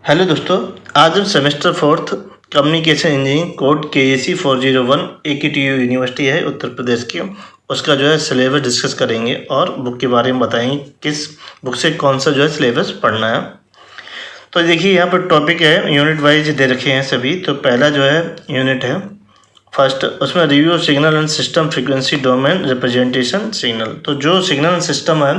Hello दोस्तों, आज हम semester fourth communication engineering code KAC 401 AKTU university है उत्तर प्रदेश की, उसका जो है सिलेबस डिस्कस करेंगे और बुक के बारे में बताएंगे किस बुक से कौन सा जो है सिलेबस पढ़ना है। तो देखिए यहाँ पर टॉपिक है, यूनिट वाइज दे रखे हैं सभी। तो पहला जो है यूनिट है फर्स्ट, उसमें review of signal and system frequency domain representation signal. तो जो सिग्नल एंड सिस्टम है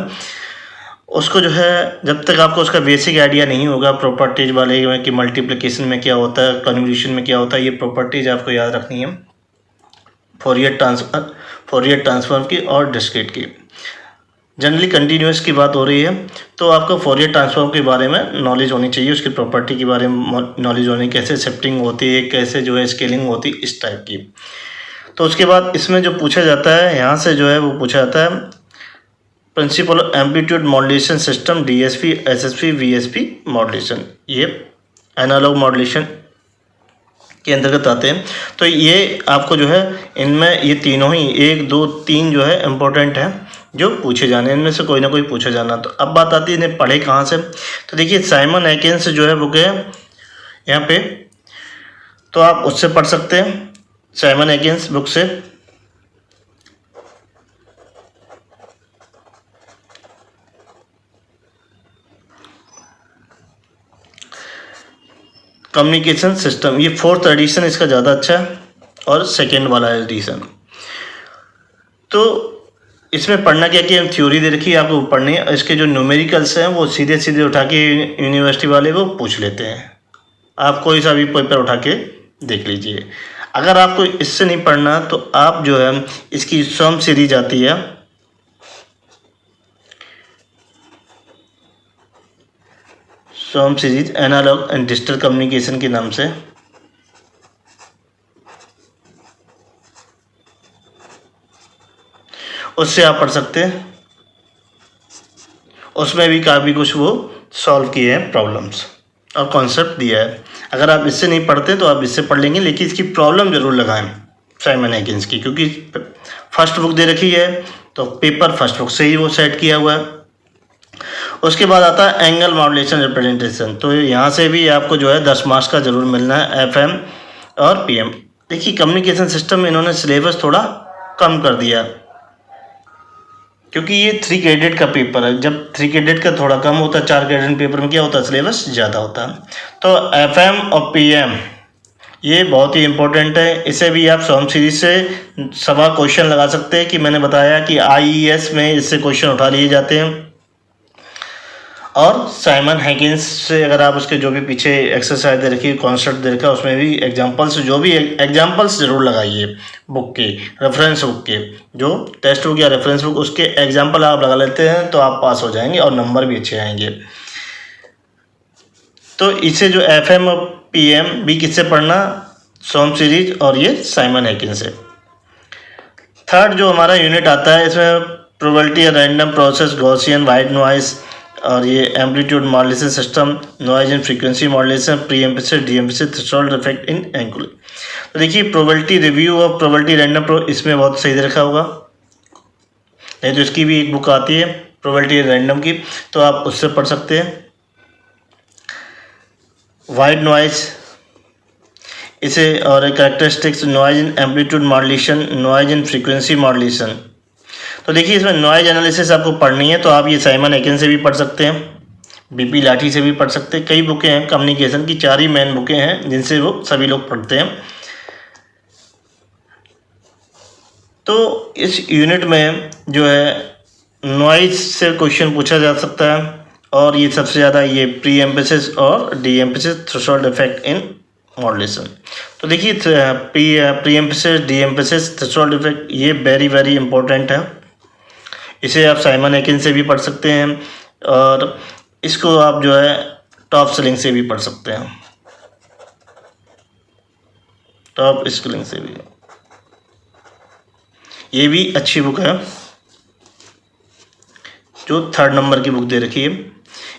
उसको जो है जब तक आपको उसका बेसिक आइडिया नहीं होगा प्रॉपर्टीज वाले में कि मल्टीप्लिकेशन में क्या होता है, कन्वोल्यूशन में क्या होता है, ये प्रॉपर्टीज आपको याद रखनी है फोरियर ट्रांसफॉर्म की और डिस्क्रीट की। जनरली कंटिन्यूस की बात हो रही है तो आपको फोरियर ट्रांसफॉर्म के बारे में नॉलेज होनी चाहिए, उसकी प्रॉपर्टी के बारे में नॉलेज होनी, कैसे शिफ्टिंग होती है, कैसे जो है स्केलिंग होती है, इस टाइप की। तो उसके बाद इसमें जो पूछा जाता है यहाँ से जो है वो पूछा जाता है principal amplitude modulation system DSP, SSP, VSP modulation, ये एनालॉग मॉड्यूलेशन के अंतर्गत आते हैं। तो ये आपको जो है इनमें ये तीनों ही 1, 2, 3 जो है इम्पोर्टेंट है जो पूछे जाने, इनमें से कोई ना कोई पूछा जाना। तो अब बात आती है इन्हें पढ़े कहाँ से। तो देखिए साइमन एकिन्स जो है बुक है यहाँ पे, तो आप उससे पढ़ सकते हैं साइमन एकिन्स बुक से। कम्युनिकेशन सिस्टम, ये 4th एडिशन इसका ज़्यादा अच्छा है और सेकेंड वाला एडिशन। तो इसमें पढ़ना क्या कि थ्योरी दे रखी है आपको पढ़नी है, इसके जो न्यूमेरिकल्स हैं वो सीधे सीधे उठा के यूनिवर्सिटी वाले वो पूछ लेते हैं। आप कोई सा भी पेपर उठा के देख लीजिए। अगर आपको इससे नहीं पढ़ना तो आप जो है इसकी सम सीरीज आती है, some series analogue and digital communication के नाम से, उससे आप पढ़ सकते हैं। उसमें भी काफ़ी कुछ वो सॉल्व किए हैं प्रॉब्लम्स और कॉन्सेप्ट दिया है। अगर आप इससे नहीं पढ़ते तो आप इससे पढ़ लेंगे, लेकिन इसकी प्रॉब्लम जरूर लगाएं साइमन एकिन्स की, क्योंकि फर्स्ट बुक दे रखी है तो पेपर फर्स्ट बुक से ही वो सेट किया हुआ है। उसके बाद आता है एंगल मॉड्यूलेशन रिप्रेजेंटेशन। तो यहाँ से भी आपको जो है 10 मार्क्स का जरूर मिलना है, FM और PM। देखिए कम्युनिकेशन सिस्टम में इन्होंने सिलेबस थोड़ा कम कर दिया क्योंकि ये 3 क्रेडिट का पेपर है। जब 3 क्रेडिट का थोड़ा कम होता है, 4 क्रेडिट पेपर में क्या होता है सिलेबस ज़्यादा होता है। तो FM और PM ये बहुत ही इम्पोर्टेंट है। इसे भी आप सम सीरीज से सवा क्वेश्चन लगा सकते हैं कि मैंने बताया कि IES में इससे क्वेश्चन उठा लिए जाते हैं। और साइमन हैकिन्स से अगर आप उसके जो भी पीछे एक्सरसाइज दे रखी है, कॉन्सेप्ट दे रखा है, उसमें भी एग्जांपल्स, जो भी एग्जांपल्स जरूर लगाइए बुक के, रेफरेंस बुक के, जो टेक्स्ट बुक या रेफरेंस बुक उसके एग्जांपल आप लगा लेते हैं तो आप पास हो जाएंगे और नंबर भी अच्छे आएंगे। तो इसे जो FM और PM भी किससे पढ़ना, सम सीरीज और ये साइमन हैकिन्स से। थर्ड जो हमारा यूनिट आता है इसमें probability, random process, Gaussian, white noise और ये amplitude modulation system, noise and frequency modulation, pre emphasis, de emphasis, threshold effect in angular. तो देखिए प्रोबेबिलिटी रिव्यू और प्रोबेबिलिटी रैंडम इसमें बहुत सही दे रखा होगा, नहीं तो इसकी भी एक बुक आती है प्रोबेबिलिटी रैंडम की, तो आप उससे पढ़ सकते हैं। वाइट नॉइज इसे और characteristics, noise in amplitude modulation, noise in frequency modulation. तो देखिए इसमें नॉइज एनालिसिस आपको पढ़नी है तो आप ये साइमन एकिन्स से भी पढ़ सकते हैं, BP लाठी से भी पढ़ सकते हैं। कई बुकें हैं कम्युनिकेशन की, 4 ही मेन बुकें हैं जिनसे वो सभी लोग पढ़ते हैं। तो इस यूनिट में जो है नॉइज से क्वेश्चन पूछा जा सकता है और ये सबसे ज़्यादा ये प्री एम्फेसिस और डी एम्फेसिस, थ्रेशोल्ड इफेक्ट इन मॉड्यूलेशन। तो देखिए pre emphasis, D emphasis, threshold effect ये वेरी वेरी इंपॉर्टेंट है। इसे आप साइमन एकिन्स से भी पढ़ सकते हैं और इसको आप जो है टॉप स्लिंग से भी पढ़ सकते हैं, टॉप स्लिंग से भी। ये भी अच्छी बुक है जो 3rd नंबर की बुक दे रखी है।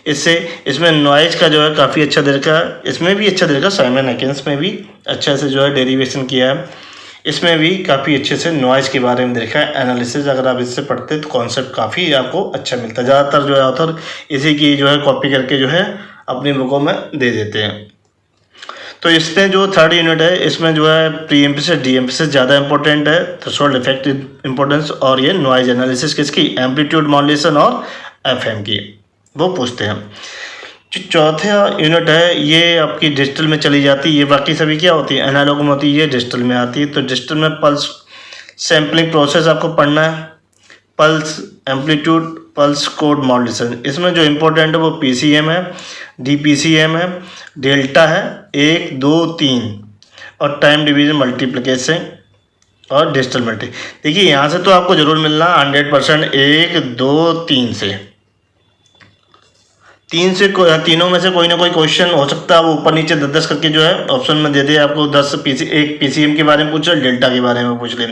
इसमें नॉइज का जो है काफ़ी अच्छा दे रखा है, इसमें भी अच्छा दे रखा, साइमन एकिन्स में भी अच्छा से जो है डेरिवेशन किया है। इसमें भी काफ़ी अच्छे से नॉइज़ के बारे में देखा है एनालिसिस। अगर आप इससे पढ़ते तो कॉन्सेप्ट काफ़ी आपको अच्छा मिलता है। ज़्यादातर जो है ऑथर इसी की जो है कॉपी करके जो है अपनी बुकों में दे देते हैं। तो इसमें जो थर्ड यूनिट है इसमें जो है प्री एम्फेसिस डी एम्फेसिस ज़्यादा इंपॉर्टेंट है, थ्रेशोल्ड इफेक्ट इंपॉर्टेंस, और ये नॉइज एनालिसिस किसकी, एम्पलीट्यूड मॉड्यूलेशन और एफएम की, वो पूछते हैं। जो चौथा यूनिट है ये आपकी डिजिटल में चली जाती है, ये बाकी सभी क्या होती है, एनालॉग में होती है, ये डिजिटल में आती है। तो डिजिटल में पल्स सैम्पलिंग प्रोसेस आपको पढ़ना है, pulse amplitude pulse code modulation. इसमें जो इम्पोर्टेंट है वो पीसीएम है, डीपीसीएम है, डेल्टा है 1 2 3, और टाइम डिवीजन मल्टीप्लिकेशन और डिजिटल मल्टी। देखिए यहाँ से तो आपको जरूर मिलना 100% 1 2 3 से, तीनों में से कोई ना कोई क्वेश्चन हो सकता है, वो ऊपर नीचे 10 करके जो है ऑप्शन में दे दे आपको। 10 एक पीसीएम के बारे में पूछ ले, डेल्टा के बारे में पूछ ले।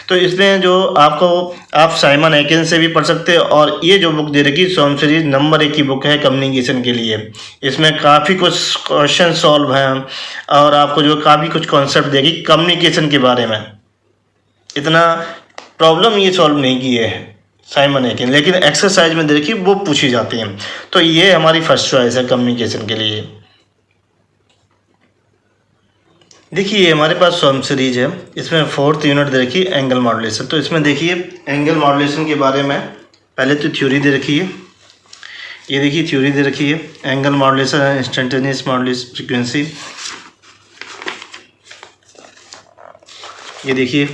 तो इसमें जो आपको आप साइमन एकिन से भी पढ़ सकते हैं, और ये जो बुक दे रखी सोम सीरीज नंबर 1 की बुक है कम्युनिकेशन के लिए। इसमें काफ़ी कुछ क्वेश्चन सॉल्व हैं और आपको जो काफ़ी कुछ कॉन्सेप्ट देगी कम्युनिकेशन के बारे में। इतना प्रॉब्लम ये सॉल्व नहीं की है साइमन एकिन, लेकिन एक्सरसाइज में देखिए वो पूछी जाती हैं। तो ये हमारी फर्स्ट चॉइस है कम्युनिकेशन के लिए। देखिए ये हमारे पास सोम सीरीज है, इसमें 4th यूनिट दे रखी है एंगल मॉड्यूलेशन। तो इसमें देखिए एंगल मॉड्यूलेशन के बारे में पहले तो थ्योरी दे रखी है, ये देखिए थ्योरी दे रखी है एंगल मॉड्यूलेशन है, इंस्टेंटेनियस मॉड्यूलेशन फ्रीक्वेंसी। ये देखिए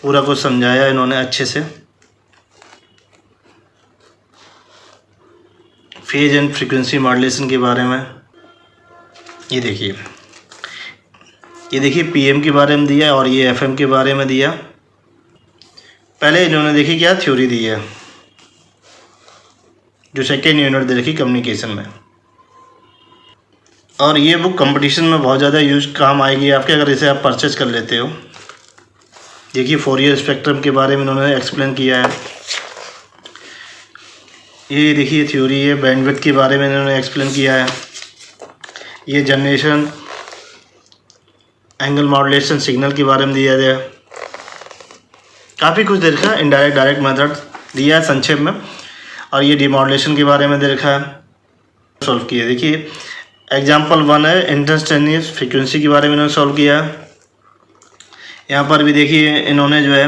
पूरा कुछ समझाया इन्होंने अच्छे से, फेज एंड फ्रीक्वेंसी मॉड्यूलेशन के बारे में। ये देखिए पीएम के बारे में दिया और ये एफएम के बारे में दिया। पहले इन्होंने देखिए क्या थ्योरी दी है, जो सेकेंड यूनिट दे रखी कम्युनिकेशन में। और ये बुक कंपटीशन में बहुत ज़्यादा यूज काम आएगी आपके, अगर इसे आप परचेज कर लेते हो। देखिए फोरियर स्पेक्ट्रम के बारे में इन्होंने एक्सप्लेन किया है। ये देखिए थ्योरी है बैंडविड्थ के बारे में इन्होंने एक्सप्लेन किया है। ये जनरेशन एंगल मॉड्यूलेशन सिग्नल के बारे में दिया गया, काफ़ी कुछ दे रखा है। इनडायरेक्ट डायरेक्ट मेथड दिया है संक्षेप में, और ये डीमॉड्यूलेशन के बारे में दे रखा है, सॉल्व किया। देखिए एग्जांपल 1 है इंस्टेंटेनियस फ्रीक्वेंसी के बारे में इन्होंने सॉल्व किया है। यहाँ पर भी देखिए इन्होंने जो है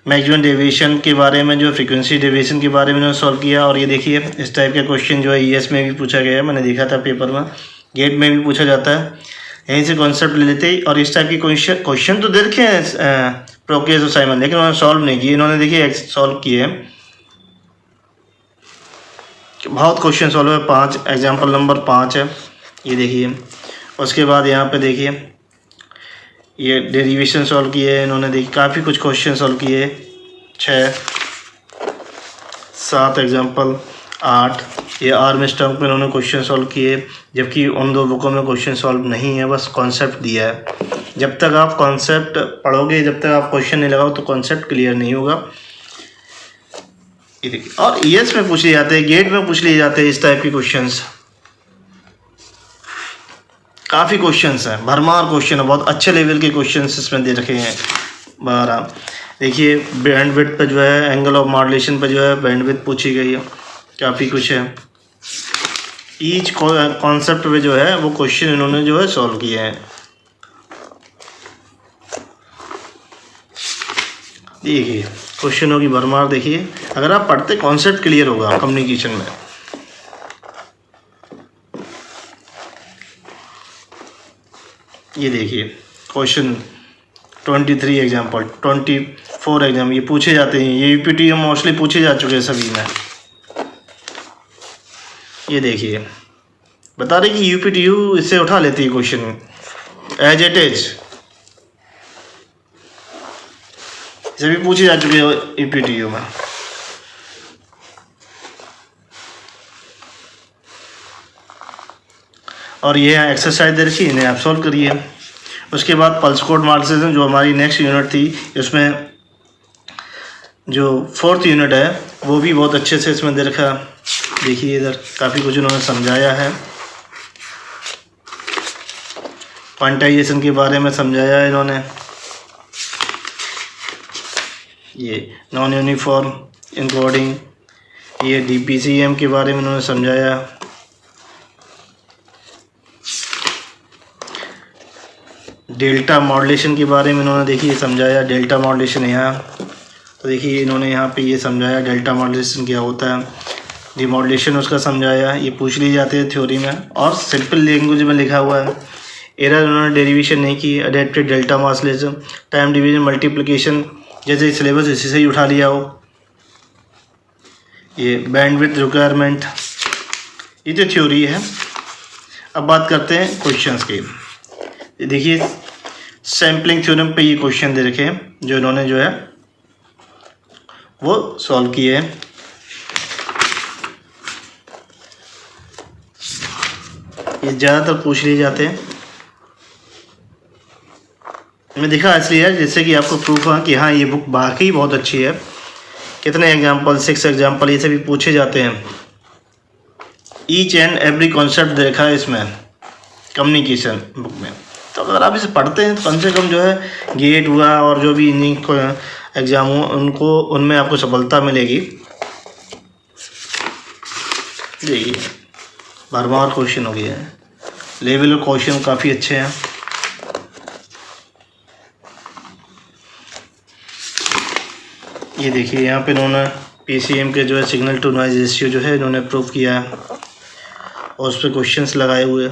मैक्सिमम डेविएशन के बारे में, जो फ्रीक्वेंसी डेविएशन के बारे में इन्होंने सॉल्व किया। और ये देखिए इस टाइप का क्वेश्चन जो है ईएस में भी पूछा गया है, मैंने देखा था पेपर में, गेट में भी पूछा जाता है। यहीं से कॉन्सेप्ट ले लेते ही, और इस टाइप की क्वेश्चन तो दे रखे हैं प्रोकेस और साइमन, लेकिन उन्होंने सॉल्व नहीं किए। इन्होंने देखिए सॉल्व किए हैं, बहुत क्वेश्चन सॉल्व है। 5 एग्जाम्पल नंबर 5 है, ये देखिए। उसके बाद यहाँ पे देखिए ये डेरिवेशन सॉल्व किए हैं इन्होंने, देखिए काफ़ी कुछ क्वेश्चन सॉल्व किए, 6 7 एग्जाम्पल 8। ये आर्मस्ट्रांग पे इन्होंने क्वेश्चन सॉल्व किए, जबकि उन 2 बुकों में क्वेश्चन सॉल्व नहीं है, बस कॉन्सेप्ट दिया है। जब तक आप कॉन्सेप्ट पढ़ोगे, जब तक आप क्वेश्चन नहीं लगाओ, तो कॉन्सेप्ट क्लियर नहीं होगा। ये देखिए, और ईएस में पूछ लिए जाते हैं, गेट में पूछ लिए जाते हैं इस टाइप के क्वेश्चंस। काफ़ी क्वेश्चंस हैं, भरमार क्वेश्चन है, बहुत अच्छे लेवल के क्वेश्चंस इसमें दे रखे हैं 12। देखिए बैंडविड्थ पे जो है, एंगल ऑफ मॉड्यूलेशन पे जो है बैंडविड्थ पूछी गई है, काफ़ी कुछ है। ईच कॉन्सेप्ट पे जो है वो क्वेश्चन इन्होंने जो है सॉल्व किए हैं। देखिए क्वेश्चनों की भरमार, देखिए अगर आप पढ़ते कॉन्सेप्ट क्लियर होगा कम्युनिकेशन में। ये देखिए क्वेश्चन 23 एग्जाम्पल, 24 एग्जाम ये पूछे जाते हैं। ये यूपीटी मोस्टली पूछे जा चुके हैं सभी में। ये देखिए बता रहे कि यूपीटीयू इससे उठा लेती है क्वेश्चन एज इट इज, इसे भी पूछे जा चुके हैं यूपीटीयू में। और ये एक्सरसाइज दे रखी, इन्हें आप सॉल्व करिए। उसके बाद पल्स कोड मॉड्यूलेशन जो हमारी नेक्स्ट यूनिट थी, इसमें जो 4th यूनिट है वो भी बहुत अच्छे से इसमें दे रखा। देखिए इधर काफ़ी कुछ उन्होंने समझाया है, क्वांटाइजेशन के बारे में समझाया है इन्होंने। ये नॉन यूनिफॉर्म इनकोडिंग, ये डीपीसीएम के बारे में उन्होंने समझाया। डेल्टा मॉड्यूलेशन के बारे में इन्होंने देखिए समझाया। डेल्टा मॉड्यूलेशन यहाँ, तो देखिए इन्होंने यहाँ पे ये समझाया डेल्टा मॉड्यूलेशन क्या होता है। डिमॉड्यूलेशन उसका समझाया, ये पूछ लिए जाते हैं थ्योरी में। और सिंपल लैंग्वेज में लिखा हुआ है। एरर उन्होंने डेरिवेशन नहीं की। Adapted delta modulation, time division, multiplication, जैसे सिलेबस इसी से ही उठा लिया हो। ये बैंडविड्थ रिक्वायरमेंट, ये जो थ्योरी है। अब बात करते हैं क्वेश्चंस की। देखिए सैम्पलिंग थ्योरम पे ये क्वेश्चन दे रखे हैं जो इन्होंने जो है वो सॉल्व किए हैं। ये ज़्यादातर पूछ लिए जाते हैं। मैं दिखा इसलिए है जिससे कि आपको प्रूफ है कि हाँ ये बुक वाकई बहुत अच्छी है। कितने एग्जाम्पल, 6 एग्जाम्पल ये सभी पूछे जाते हैं। ईच एंड एवरी कॉन्सेप्ट देखा है इसमें कम्युनिकेशन बुक में। तो अगर आप इसे पढ़ते हैं तो कम से कम जो है गेट हुआ और जो भी इंजीनियरिंग एग्ज़ाम हो उनमें आपको सफलता मिलेगी। देखिए बार क्वेश्चन हो गया है। लेवल क्वेश्चन काफ़ी अच्छे हैं। ये देखिए यहाँ पे इन्होंने PCM के जो है सिग्नल टू नॉइज रेशियो जो है इन्होंने प्रूव किया है और उस पर क्वेश्चंस लगाए हुए।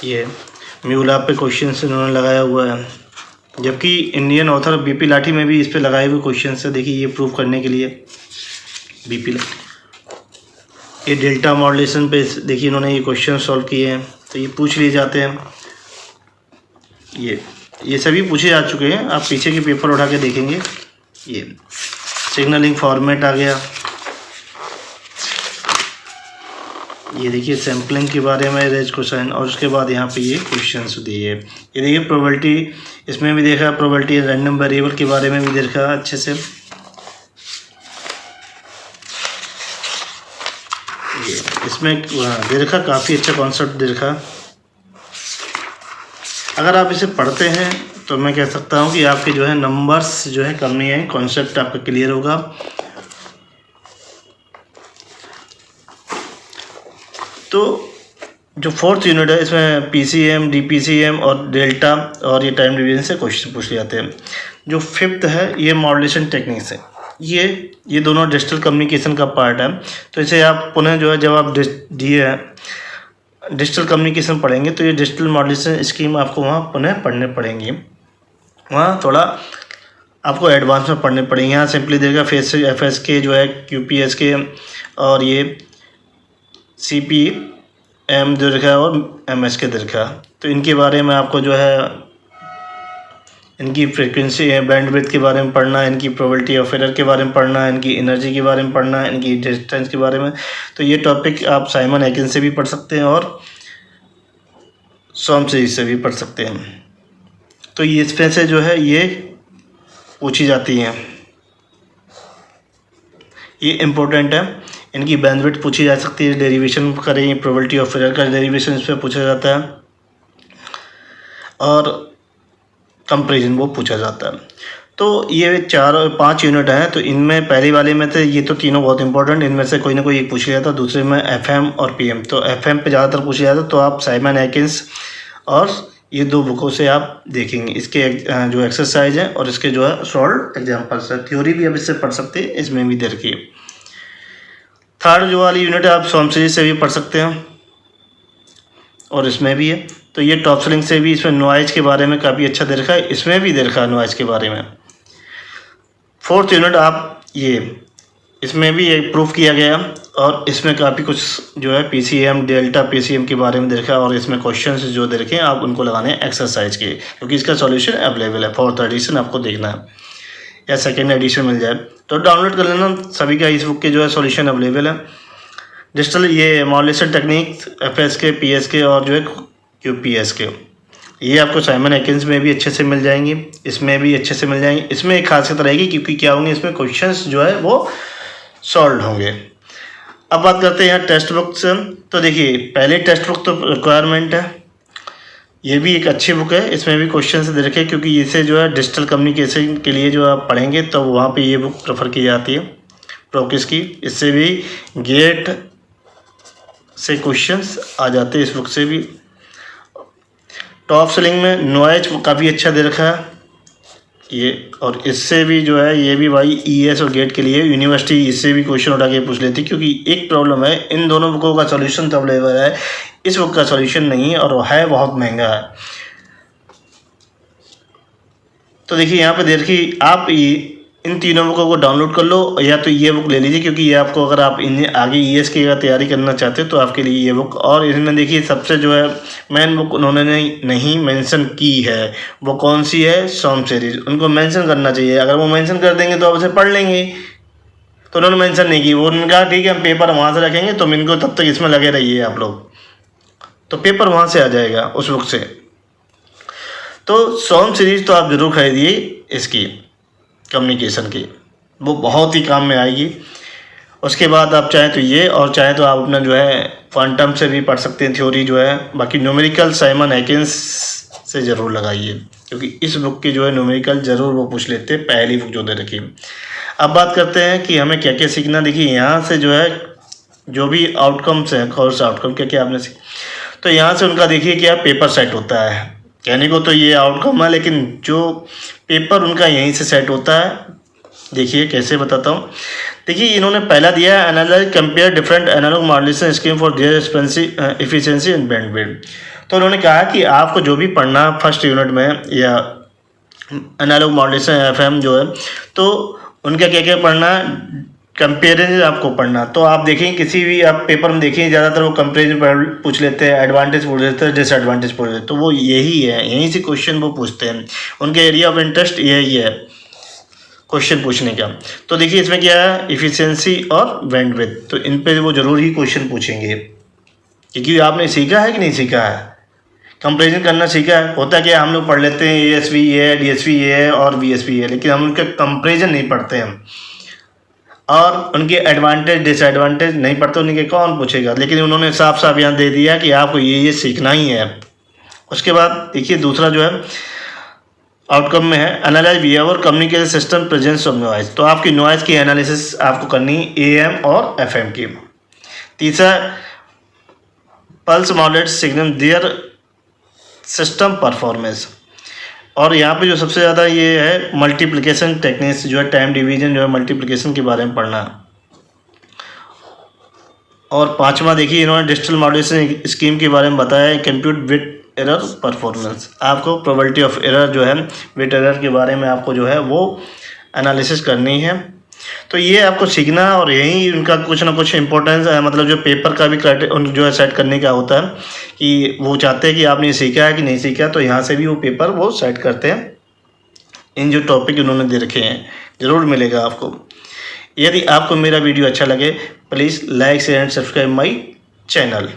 ये म्यूला पे क्वेश्चंस इन्होंने लगाया हुआ है, जबकि इंडियन ऑथर BP लाठी में भी इस पे लगाए हुए क्वेश्चंस है। देखिए ये प्रूव करने के लिए BP लाठी। ये डेल्टा मॉड्यूलेशन पे देखिए इन्होंने ये क्वेश्चन सॉल्व किए हैं, तो ये पूछ लिए जाते हैं। ये सभी पूछे जा चुके हैं। आप पीछे के पेपर उठा के देखेंगे। ये सिग्नलिंग फॉर्मेट आ गया। ये देखिए सैम्पलिंग के बारे में रेज क्वेश्चन, और उसके बाद यहाँ पे ये क्वेश्चंस दिए। ये देखिए प्रोबेबिलिटी, इसमें भी देखा प्रोबेबिलिटी रैंडम वेरिएबल के बारे में भी देखा अच्छे से। ये इसमें देखा काफ़ी अच्छा कॉन्सेप्ट देखा। अगर आप इसे पढ़ते हैं तो मैं कह सकता हूँ कि आपके जो है नंबर्स जो है कम नहीं है, कॉन्सेप्ट आपका क्लियर होगा। तो जो 4th यूनिट है इसमें PCM, DPCM और डेल्टा और ये टाइम डिवीजन से क्वेश्चन पूछ जाते हैं। जो 5th है ये मॉड्यूलेशन टेक्निक्स है। ये दोनों डिजिटल कम्युनिकेशन का पार्ट है। तो इसे आप पुनः जो है जब आप डिजिटल कम्युनिकेशन पढ़ेंगे तो ये डिजिटल मॉड्यूलेशन स्कीम आपको वहाँ पुनः पढ़ने पड़ेंगी। वहाँ थोड़ा आपको एडवांस में पढ़ने पड़ेंगे। यहाँ सिंपली देगा FS के जो है QPS के और ये CPM जो देखा और MS के देखा। तो इनके बारे में आपको जो है इनकी फ्रीक्वेंसी बैंडविड्थ के बारे में पढ़ना, इनकी प्रोबेबिलिटी ऑफ एरर के बारे में पढ़ना, इनकी एनर्जी के बारे में पढ़ना, इनकी डिस्टेंस के बारे में। तो ये टॉपिक आप साइमन एकिन से भी पढ़ सकते हैं और सॉमसी से भी पढ़ सकते हैं। तो ये इसमें से जो है ये पूछी जाती हैं, ये इम्पोर्टेंट है। इनकी बैंडविड्थ पूछी जा सकती है, डेरिवेशन करेंगे, प्रोबेबिलिटी ऑफ एरर का डेरिवेशन इस पर पूछा जाता है और कंपैरिजन वो पूछा जाता है। तो ये 4-5 यूनिट हैं। तो इनमें पहली वाले में थे ये तो तीनों बहुत इंपॉर्टेंट, इनमें से कोई ना कोई एक पूछ लिया था। दूसरे में FM और PM। तो FM पे ज़्यादातर पूछ लिया था, तो आप साइमन एकिन्स और ये 2 बुकों से आप देखेंगे इसके जो एक्सरसाइज है और इसके जो है सॉल्व एग्जाम्पल्स है। थ्योरी भी आप इससे पढ़ सकते हैं, इसमें भी दे रखी है। 3rd जो वाली यूनिट है आप सॉमसी से भी पढ़ सकते हैं और इसमें भी है। तो ये टॉप सेलिंग से भी इसमें नॉइज के बारे में काफ़ी अच्छा दे रखा है, इसमें भी दे रखा है नॉइज के बारे में। 4th यूनिट आप ये इसमें भी एक प्रूफ किया गया और इसमें काफ़ी कुछ जो है PCM, डेल्टा PCM के बारे में दे रखा है और इसमें क्वेश्चंस जो दे रखे हैं आप उनको लगाने हैं एक्सरसाइज के, क्योंकि इसका सॉल्यूशन अवेलेबल है। 4th एडिशन आपको देखना है या 2nd एडिशन मिल जाए तो डाउनलोड कर लेना। सभी का इस बुक के जो है सॉल्यूशन अवेलेबल है। डिजिटल ये मॉड्यूलेशन टेक्निक FS के, PS के और जो है QPS के, ये आपको साइमन एकिन्स में भी अच्छे से मिल जाएंगी, इसमें भी अच्छे से मिल जाएंगी। इसमें एक खासियत रहेगी क्योंकि क्या होंगे इसमें क्वेश्चंस जो है वो सॉल्व होंगे। अब बात करते हैं यहाँ टेक्स्ट बुक से। तो देखिए पहले टेक्स्ट बुक तो रिक्वायरमेंट है, ये भी एक अच्छी बुक है, इसमें भी क्वेश्चन दे रखे क्योंकि इसे जो है डिजिटल कम्युनिकेशन के लिए जो आप पढ़ेंगे तो वहाँ पे ये बुक प्रेफर की जाती है। प्रोकिस की, इससे भी गेट से क्वेश्चंस आ जाते हैं इस बुक से भी। टॉप सेलिंग में नॉइज काफ़ी अच्छा दे रखा है ये, और इससे भी जो है ये भी भाई ईएस और गेट के लिए यूनिवर्सिटी इससे भी क्वेश्चन उठा के पूछ लेती, क्योंकि एक प्रॉब्लम है, इन दोनों बुकों का सॉल्यूशन तो अवेलेबल है, इस बुक का सॉल्यूशन नहीं है और वो है बहुत महंगा है। तो देखिए यहाँ पे देखिए आप इन तीनों बुकों को डाउनलोड कर लो, या तो ये बुक ले लीजिए, क्योंकि ये आपको अगर आप इन आगे ईएस की तैयारी करना चाहते हो तो आपके लिए ये बुक। और इसमें देखिए सबसे जो है मेन बुक उन्होंने नहीं मेंशन की है, वो कौन सी है, सॉम सीरीज। उनको मेंशन करना चाहिए, अगर वो मेंशन कर देंगे तो आप उसे पढ़ लेंगे, तो उन्होंने मेंशन नहीं की। वो उन्होंने कहा ठीक है हम पेपर वहाँ से रखेंगे, तुम इनको तब तक इसमें लगे रहिए आप लोग, तो पेपर वहाँ से आ जाएगा उस बुक से। तो सॉम सीरीज तो आप ज़रूर खरीदिए इसकी, कम्युनिकेशन की, वो बहुत ही काम में आएगी। उसके बाद आप चाहें तो ये, और चाहें तो आप अपना जो है क्वांटम से भी पढ़ सकते हैं थ्योरी जो है। बाकी न्यूमेरिकल साइमन हैकिंस से ज़रूर लगाइए, क्योंकि इस बुक के जो है न्यूमेरिकल ज़रूर वो पूछ लेते हैं, पहली बुक जो दे रखी। अब बात करते हैं कि हमें क्या क्या सीखना। देखिए यहाँ से जो है जो भी आउटकम्स हैं, कोर्स आउटकम क्या क्या आपने तो यहाँ से उनका देखिए क्या पेपर सेट होता है। कहने को तो ये आउटकम है, लेकिन जो पेपर उनका यहीं से सेट होता है। देखिए कैसे बताता हूँ। देखिए इन्होंने पहला दिया है analyse compare different analogue modulation scheme for their efficiency and bandwidth. तो उन्होंने कहा कि आपको जो भी पढ़ना फर्स्ट यूनिट में या एनालॉग मॉड्यूलेशन एफएम जो है, तो उनका क्या क्या पढ़ना, कंपेरिजन आपको पढ़ना। तो आप देखें किसी भी आप पेपर में देखें ज़्यादातर वो कंपेरिजन पूछ लेते हैं, एडवांटेज पूछ लेते हैं, डिसएडवांटेज पूछ लेते हैं। तो वो यही है, यहीं से क्वेश्चन वो पूछते हैं, उनके एरिया ऑफ इंटरेस्ट यही है क्वेश्चन पूछने का। तो देखिए इसमें क्या है, इफिशिएंसी और बैंडविड्थ, तो इन पे वो ज़रूर ही क्वेश्चन पूछेंगे, क्योंकि आपने सीखा है कि नहीं सीखा है, कंपेरिजन करना सीखा है। होता क्या हम लोग पढ़ लेते हैं एएसवी ये है, डीएसवी ये है और बीएसवी है, लेकिन हम उनका कंपेरिजन नहीं पढ़ते हैं, और उनके एडवांटेज डिसएडवांटेज नहीं पढ़ते, उनके कौन पूछेगा। लेकिन उन्होंने साफ साफ यहाँ दे दिया कि आपको ये सीखना ही है। उसके बाद देखिए दूसरा जो है आउटकम में है analyse behaviour communication system presence of noise. तो आपकी नॉइज की एनालिसिस आपको करनी एएम और एफएम की। तीसरा pulse modulate signal there system performance, और यहाँ पे जो सबसे ज़्यादा ये है मल्टीप्लिकेशन टेक्निक्स जो है, टाइम डिवीजन जो है, मल्टीप्लिकेशन के बारे में पढ़ना। और पांचवा देखिए इन्होंने डिजिटल मॉड्यूलेशन स्कीम के बारे में बताया है, कंप्यूट बिट एरर परफॉर्मेंस। आपको प्रोबेबिलिटी ऑफ एरर जो है, बिट एरर के बारे में आपको जो है वो एनालिसिस करनी है। तो ये आपको सीखना, और यही उनका कुछ ना कुछ इंपॉर्टेंस है, मतलब जो पेपर का भी जो है सेट करने का होता है कि वो चाहते हैं कि आपने सीखा है कि नहीं सीखा, तो यहाँ से भी वो पेपर वो सेट करते हैं। इन जो टॉपिक उन्होंने दे रखे हैं ज़रूर मिलेगा आपको। यदि आपको मेरा वीडियो अच्छा लगे please like share and subscribe my channel.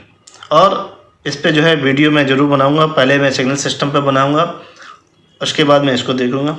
और इस पे जो है वीडियो मैं ज़रूर बनाऊँगा, पहले मैं सिग्नल सिस्टम पे बनाऊँगा, उसके बाद मैं इसको देखूँगा।